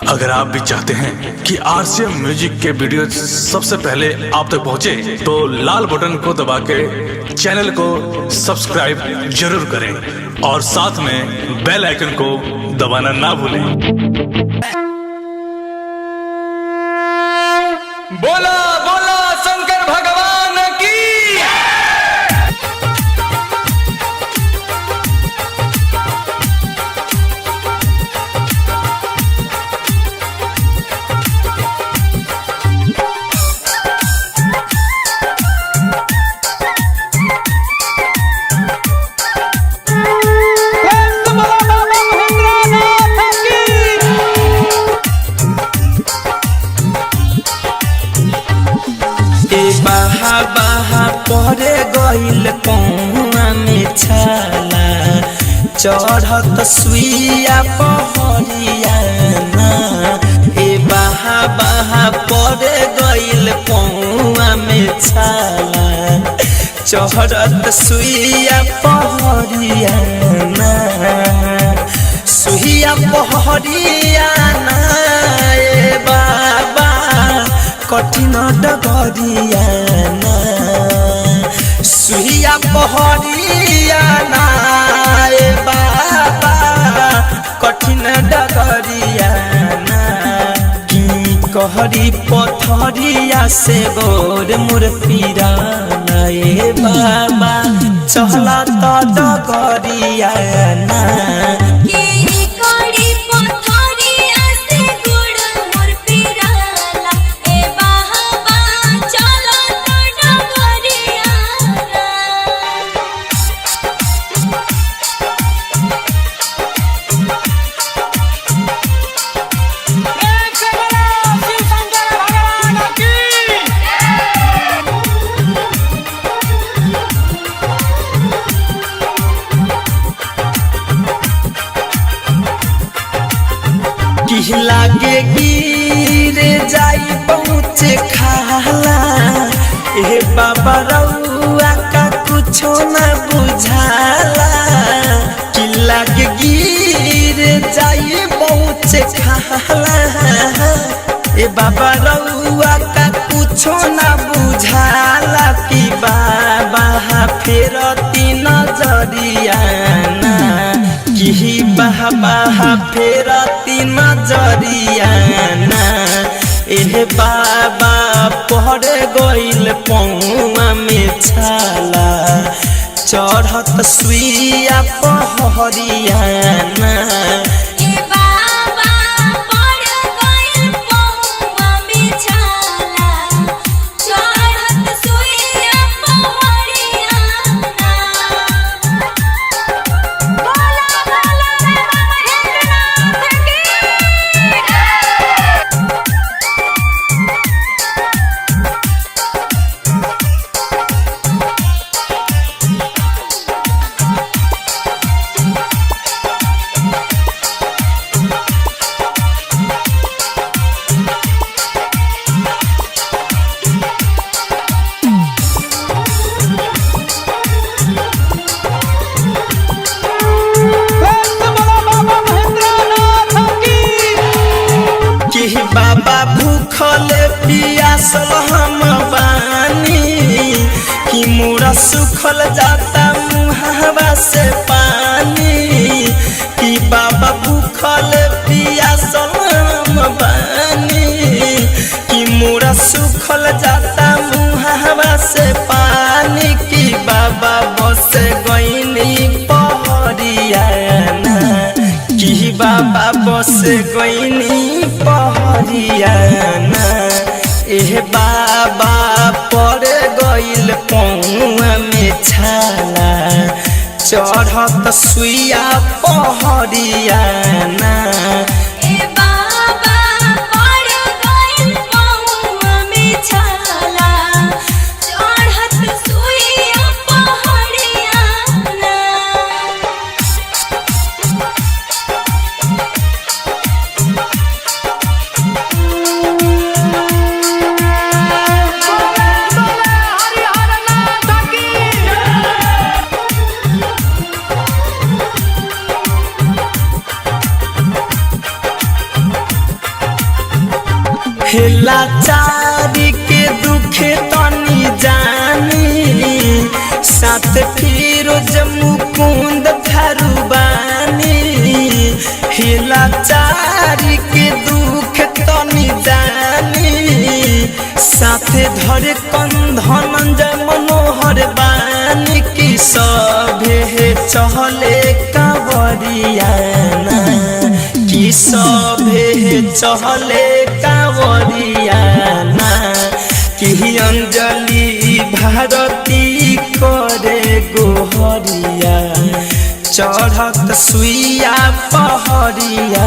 अगर आप भी चाहते हैं कि आरसीएम म्यूजिक के वीडियो सबसे पहले आप तक पहुंचे, तो लाल बटन को दबा के चैनल को सब्सक्राइब जरूर करें और साथ में बेल आइकन को दबाना ना भूलें। बोला बोला शंकर भगवान की। बाहा बाहा परे गइल कौआ में छाला चढ़त सुइया पहरियाना। ए बाहा बाहा परे गइल कौआ में छाला चढ़त सुइया पहरियाना। सुइया पहरियाना ए बाबा कठिन डगरियाना। सुइया पहरियाना ए बाबा कठिन डगरियाना। की कहरी पथरिया से गोर मोर पीराना ए बाबा चला तो डगरियाना। लागे गिरे जाई पहुँचे खाला ए बाबा रउआ का कुछो न बुझाला। कि लागे गिरे जाई पहुँचे खाला ए बाबा रउआ का कुछो न बुझाला। कि बाबा फेरती नजरियाना। कि बाबा फेरती नजरियाना। एह बाबा पहर गइल पौआ में छाला चढ़त सुइया पहरियाना। बाबा भूखल पियासल हम बानी। कि मोरा सुखल जाता मुहावा से पानी। कि बाबा भूखल पियासल हम बानी। कि मोरा सुखल जाता मुहावा से पानी। कि बाबा बस गइनी पहरियाना। कि बाबा बस गइनी पहरियाना। एह बाबा पर गइल पौआ में छाला चढ़त सुइया पहरियाना। हेला चारी के दुखे तनी जानी साथ फिरोज मुकुंद धरुबानी हेला चारी के दुख तनी जानी साथे धरे कंधनंजय मनोहर बानी की सभे चहले कांवरियाना की सभे चहले कांवरियाना की अंजलि भारती करे गोहरिया चढ़त सुइया पहरिया